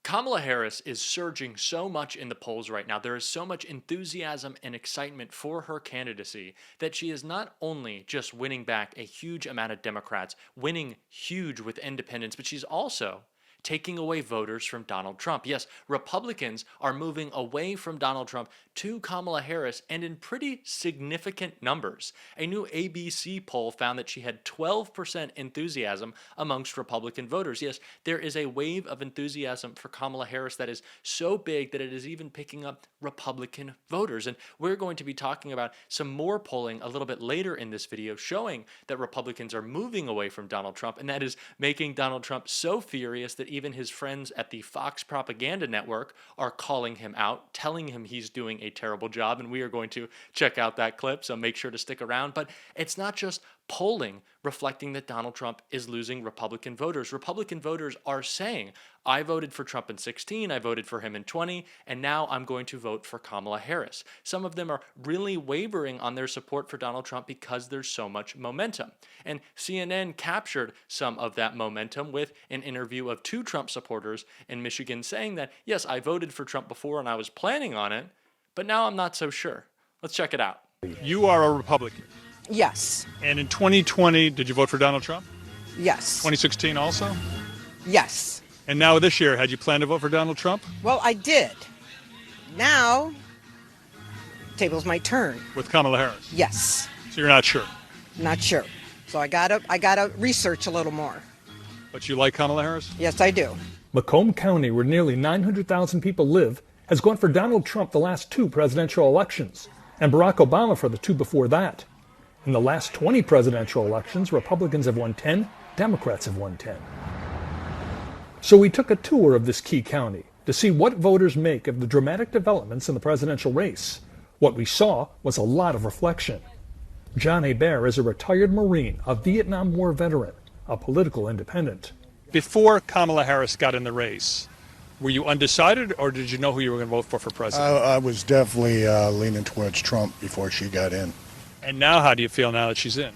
Kamala Harris is surging so much in the polls right now. There is so much enthusiasm and excitement for her candidacy that she is not only just winning back a huge amount of Democrats, winning huge with independents, but she's also taking away voters from Donald Trump. Yes, Republicans are moving away from Donald Trump to Kamala Harris, and in pretty significant numbers. A new ABC poll found that she had 12% enthusiasm amongst Republican voters. Yes, there is a wave of enthusiasm for Kamala Harris that is so big that it is even picking up Republican voters. And we're going to be talking about some more polling a little bit later in this video showing that Republicans are moving away from Donald Trump, and that is making Donald Trump so furious that even his friends at the Fox Propaganda Network are calling him out, telling him he's doing a terrible job, and we are going to check out that clip, so make sure to stick around. But it's not just polling reflecting that Donald Trump is losing Republican voters. Republican voters are saying, I voted for Trump in 16, I voted for him in 20, and now I'm going to vote for Kamala Harris. Some of them are really wavering on their support for Donald Trump because there's so much momentum. And CNN captured some of that momentum with an interview of two Trump supporters in Michigan saying that, yes, I voted for Trump before and I was planning on it, but now I'm not so sure. Let's check it out. You are a Republican. Yes. And in 2020, did you vote for Donald Trump? Yes. 2016 also? Yes. And now this year, had you planned to vote for Donald Trump? Well, I did. Now, tables might turn. With Kamala Harris? Yes. So you're not sure? Not sure. So I gotta research a little more. But you like Kamala Harris? Yes, I do. Macomb County, where nearly 900,000 people live, has gone for Donald Trump the last two presidential elections, and Barack Obama for the two before that. In the last 20 presidential elections, Republicans have won 10, Democrats have won 10. So we took a tour of this key county to see what voters make of the dramatic developments in the presidential race. What we saw was a lot of reflection. John Hebert is a retired Marine, a Vietnam War veteran, a political independent. Before Kamala Harris got in the race, were you undecided, or did you know who you were going to vote for president? I was definitely leaning towards Trump before she got in. And now how do you feel now that she's in?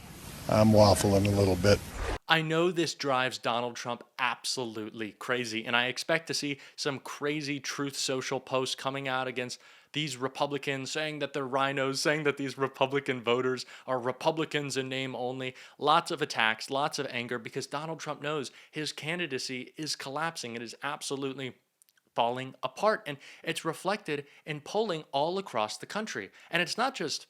I'm waffling a little bit. I know this drives Donald Trump absolutely crazy, and I expect to see some crazy Truth Social posts coming out against these Republicans, saying that they're rhinos, saying that these Republican voters are Republicans in name only. Lots of attacks, lots of anger, because Donald Trump knows his candidacy is collapsing. It is absolutely falling apart, and it's reflected in polling all across the country. And it's not just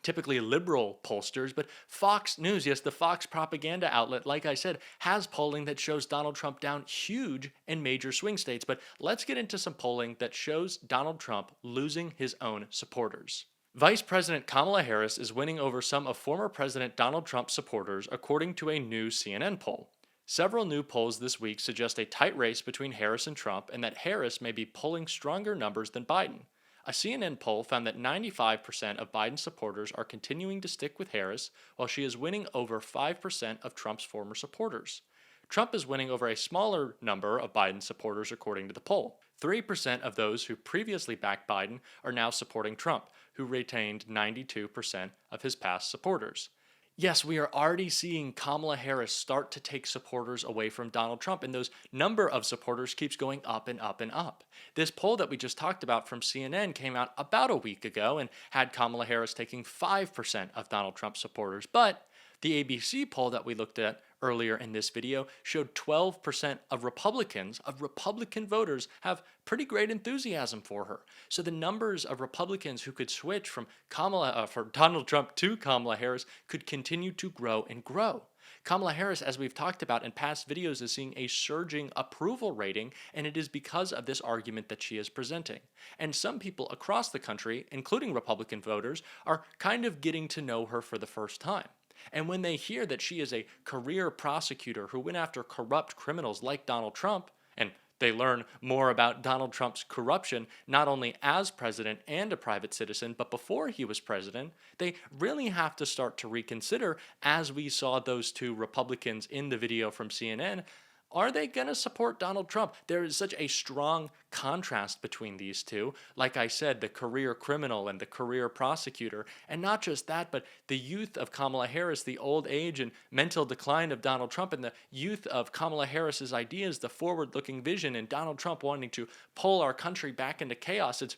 typically liberal pollsters, but Fox News, yes, the Fox propaganda outlet, like I said, has polling that shows Donald Trump down huge in major swing states. But let's get into some polling that shows Donald Trump losing his own supporters. Vice President Kamala Harris is winning over some of former President Donald Trump's supporters, according to a new CNN poll. Several new polls this week suggest a tight race between Harris and Trump, and that Harris may be pulling stronger numbers than Biden. A CNN poll found that 95% of Biden's supporters are continuing to stick with Harris, while she is winning over 5% of Trump's former supporters. Trump is winning over a smaller number of Biden's supporters, according to the poll. 3% of those who previously backed Biden are now supporting Trump, who retained 92% of his past supporters. Yes, we are already seeing Kamala Harris start to take supporters away from Donald Trump, and those number of supporters keeps going up and up and up. This poll that we just talked about from CNN came out about a week ago and had Kamala Harris taking 5% of Donald Trump's supporters, but the ABC poll that we looked at earlier in this video showed 12% of Republican voters have pretty great enthusiasm for her. So the numbers of Republicans who could switch from Donald Trump to Kamala Harris could continue to grow and grow. Kamala Harris, as we've talked about in past videos, is seeing a surging approval rating, and it is because of this argument that she is presenting. And some people across the country, including Republican voters, are kind of getting to know her for the first time. And when they hear that she is a career prosecutor who went after corrupt criminals like Donald Trump, and they learn more about Donald Trump's corruption not only as president and a private citizen, but before he was president, they really have to start to reconsider, as we saw those two Republicans in the video from CNN, are they going to support Donald Trump? There is such a strong contrast between these two. Like I said, the career criminal and the career prosecutor. And not just that, but the youth of Kamala Harris, the old age and mental decline of Donald Trump, and the youth of Kamala Harris's ideas, the forward-looking vision, and Donald Trump wanting to pull our country back into chaos. It's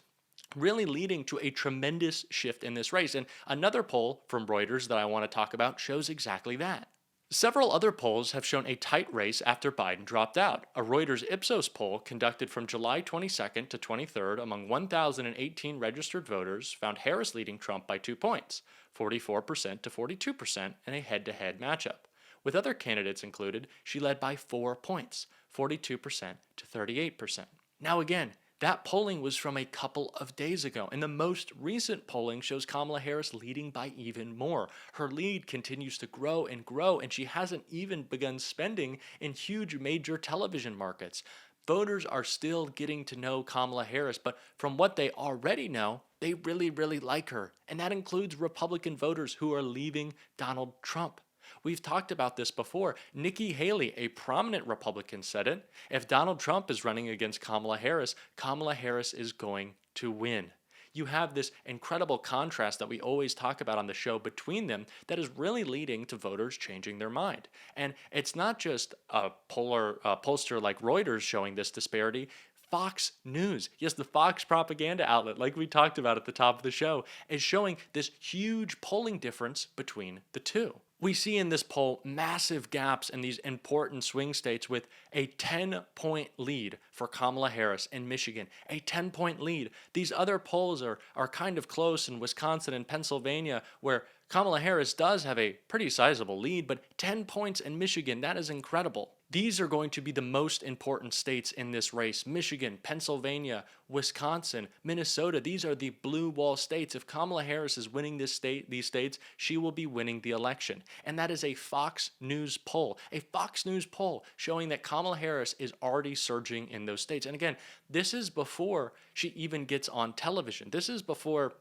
really leading to a tremendous shift in this race. And another poll from Reuters that I want to talk about shows exactly that. Several other polls have shown a tight race after Biden dropped out. A Reuters Ipsos poll conducted from July 22nd to 23rd among 1,018 registered voters found Harris leading Trump by 2 points, 44% to 42% in a head-to-head matchup. With other candidates included, she led by 4 points, 42% to 38%. Now again, that polling was from a couple of days ago, and the most recent polling shows Kamala Harris leading by even more. Her lead continues to grow, and she hasn't even begun spending in huge major television markets. Voters are still getting to know Kamala Harris, but from what they already know, they really, really like her, and that includes Republican voters who are leaving Donald Trump. We've talked about this before. Nikki Haley, a prominent Republican, said it. If Donald Trump is running against Kamala Harris is going to win. You have this incredible contrast that we always talk about on the show between them that is really leading to voters changing their mind. And it's not just a pollster like Reuters showing this disparity. Fox News, yes, the Fox propaganda outlet, like we talked about at the top of the show, is showing this huge polling difference between the two. We see in this poll massive gaps in these important swing states with a 10-point lead for Kamala Harris in Michigan, a 10-point lead. These other polls are kind of close in Wisconsin and Pennsylvania, where Kamala Harris does have a pretty sizable lead, but 10 points in Michigan, that is incredible. These are going to be the most important states in this race. Michigan, Pennsylvania, Wisconsin, Minnesota. These are the blue wall states. If Kamala Harris is winning these states, she will be winning the election. And that is a Fox News poll. A Fox News poll showing that Kamala Harris is already surging in those states. And again, this is before she even gets on television. This is before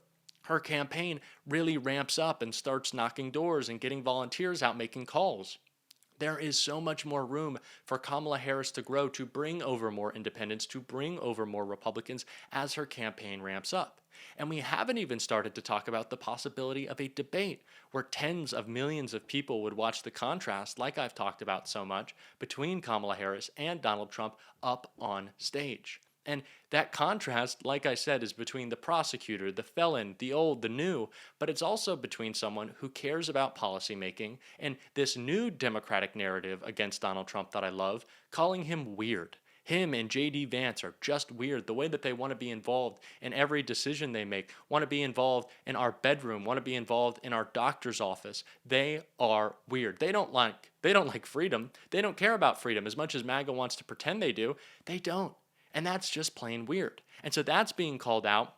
her campaign really ramps up and starts knocking doors and getting volunteers out making calls. There is so much more room for Kamala Harris to grow, to bring over more independents, to bring over more Republicans as her campaign ramps up. And we haven't even started to talk about the possibility of a debate where tens of millions of people would watch the contrast, like I've talked about so much, between Kamala Harris and Donald Trump up on stage. And that contrast, like I said, is between the prosecutor, the felon, the old, the new, but it's also between someone who cares about policymaking and this new Democratic narrative against Donald Trump that I love, calling him weird. Him and J.D. Vance are just weird. The way that they want to be involved in every decision they make, want to be involved in our bedroom, want to be involved in our doctor's office. They are weird. They don't like freedom. They don't care about freedom as much as MAGA wants to pretend they do. They don't. And that's just plain weird. And so that's being called out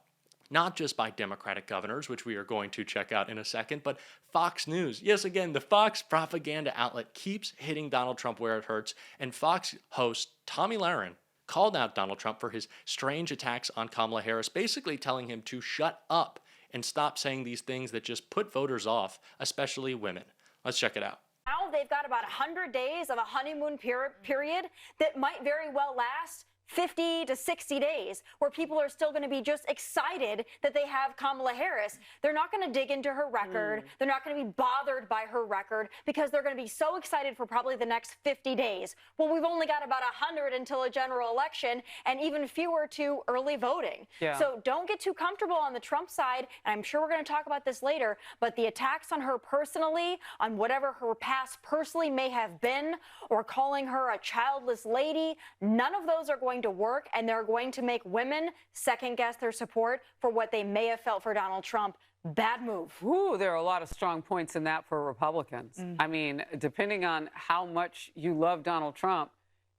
not just by Democratic governors, which we are going to check out in a second, but Fox News. Yes, again, the Fox propaganda outlet keeps hitting Donald Trump where it hurts, and Fox host Tommy Lahren called out Donald Trump for his strange attacks on Kamala Harris, basically telling him to shut up and stop saying these things that just put voters off, especially women. Let's check it out. Now they've got about 100 days of a honeymoon period that might very well last 50 to 60 days, where people are still going to be just excited that they have Kamala Harris. They're not going to dig into her record. They're not going to be bothered by her record because they're going to be so excited for probably the next 50 days. Well, we've only got about 100 until a general election and even fewer to early voting. Yeah. So don't get too comfortable on the Trump side. And I'm sure we're going to talk about this later, but the attacks on her personally, on whatever her past personally may have been, or calling her a childless lady, none of those are going to work, and they're going to make women second guess their support for what they may have felt for Donald Trump. Bad move. Ooh, there are a lot of strong points in that for Republicans. I mean, depending on how much you love Donald Trump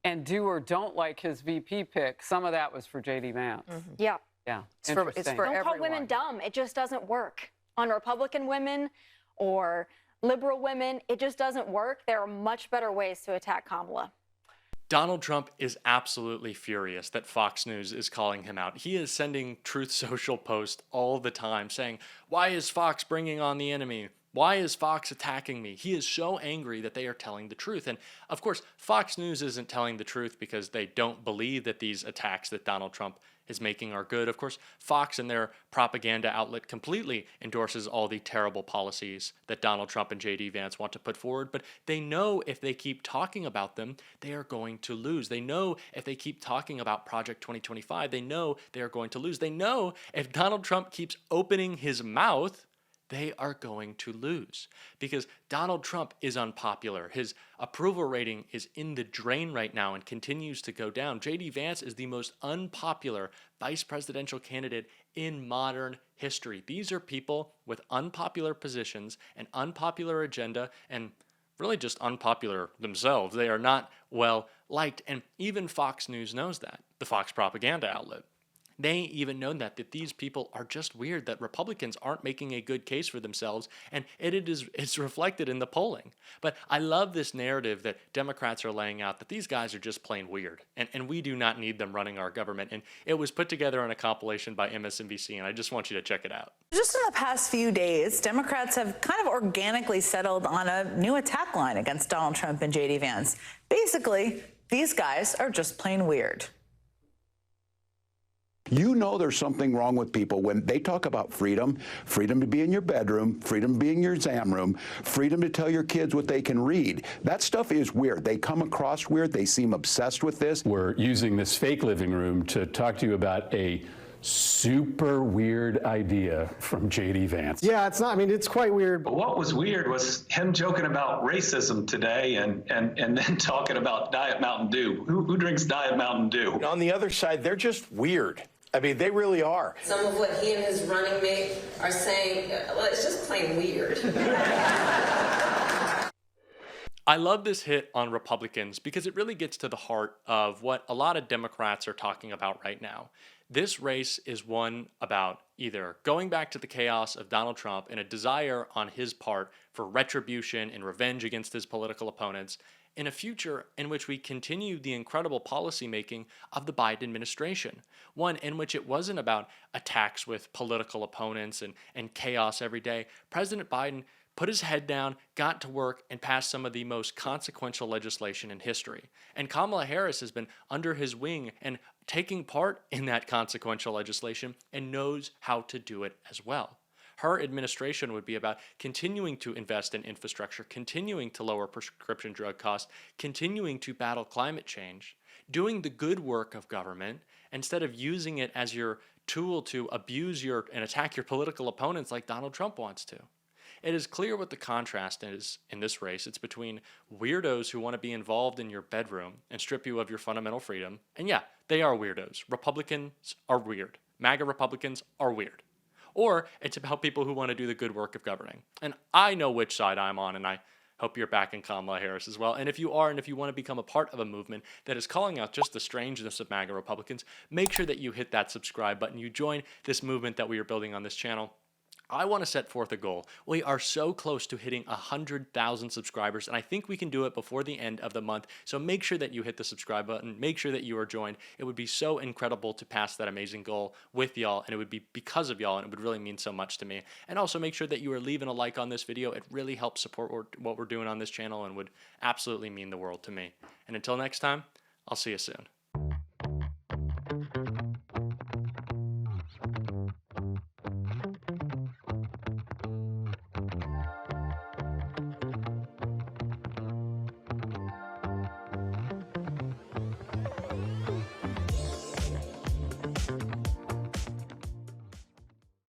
and do or don't like his VP pick, some of that was for J.D. Vance. Yeah. Yeah. It's for Don't everyone. call women dumb. It just doesn't work. On Republican women or liberal women, it just doesn't work. There are much better ways to attack Kamala. Donald Trump is absolutely furious that Fox News is calling him out. He is sending Truth Social posts all the time saying, why is Fox bringing on the enemy? Why is Fox attacking me? He is so angry that they are telling the truth. And of course, Fox News isn't telling the truth because they don't believe that these attacks that Donald Trump is making are good. Of course, Fox and their propaganda outlet completely endorses all the terrible policies that Donald Trump and J.D. Vance want to put forward, but they know if they keep talking about them, they are going to lose. They know if they keep talking about Project 2025, they know they are going to lose. They know if Donald Trump keeps opening his mouth, they are going to lose because Donald Trump is unpopular. His approval rating is in the drain right now and continues to go down. J.D. Vance is the most unpopular vice presidential candidate in modern history. These are people with unpopular positions, an unpopular agenda, and really just unpopular themselves. They are not well liked, and even Fox News knows that, the Fox propaganda outlet. They even know that these people are just weird, that Republicans aren't making a good case for themselves, and it's reflected in the polling. But I love this narrative that Democrats are laying out, that these guys are just plain weird, and we do not need them running our government. And it was put together in a compilation by MSNBC, and I just want you to check it out. Just in the past few days, Democrats have kind of organically settled on a new attack line against Donald Trump and J.D. Vance. Basically, these guys are just plain weird. You know there's something wrong with people when they talk about freedom, freedom to be in your bedroom, freedom to be in your exam room, freedom to tell your kids what they can read. That stuff is weird. They come across weird. They seem obsessed with this. We're using this fake living room to talk to you about a super weird idea from J.D. Vance. Yeah, it's not, I mean, it's quite weird. But what was weird was him joking about racism today and then talking about Diet Mountain Dew. Who drinks Diet Mountain Dew? On the other side, they're just weird. I mean, they really are. Some of what he and his running mate are saying, well, it's just plain weird. I love this hit on Republicans because it really gets to the heart of what a lot of Democrats are talking about right now. This race is one about either going back to the chaos of Donald Trump and a desire on his part for retribution and revenge against his political opponents, in a future in which we continue the incredible policymaking of the Biden administration, one in which it wasn't about attacks with political opponents and chaos every day. President Biden put his head down, got to work, and passed some of the most consequential legislation in history. And Kamala Harris has been under his wing and taking part in that consequential legislation and knows how to do it as well. Her administration would be about continuing to invest in infrastructure, continuing to lower prescription drug costs, continuing to battle climate change, doing the good work of government instead of using it as your tool to abuse and attack your political opponents like Donald Trump wants to. It is clear what the contrast is in this race. It's between weirdos who want to be involved in your bedroom and strip you of your fundamental freedom. And yeah, they are weirdos. Republicans are weird. MAGA Republicans are weird. Or it's about people who want to do the good work of governing. And I know which side I'm on, and I hope you're backing Kamala Harris as well. And if you are, and if you want to become a part of a movement that is calling out just the strangeness of MAGA Republicans, make sure that you hit that subscribe button. You join this movement that we are building on this channel. I want to set forth a goal. We are so close to hitting 100,000 subscribers, and I think we can do it before the end of the month. So make sure that you hit the subscribe button. Make sure that you are joined. It would be so incredible to pass that amazing goal with y'all, and it would be because of y'all, and it would really mean so much to me. And also make sure that you are leaving a like on this video. It really helps support what we're doing on this channel and would absolutely mean the world to me. And until next time, I'll see you soon.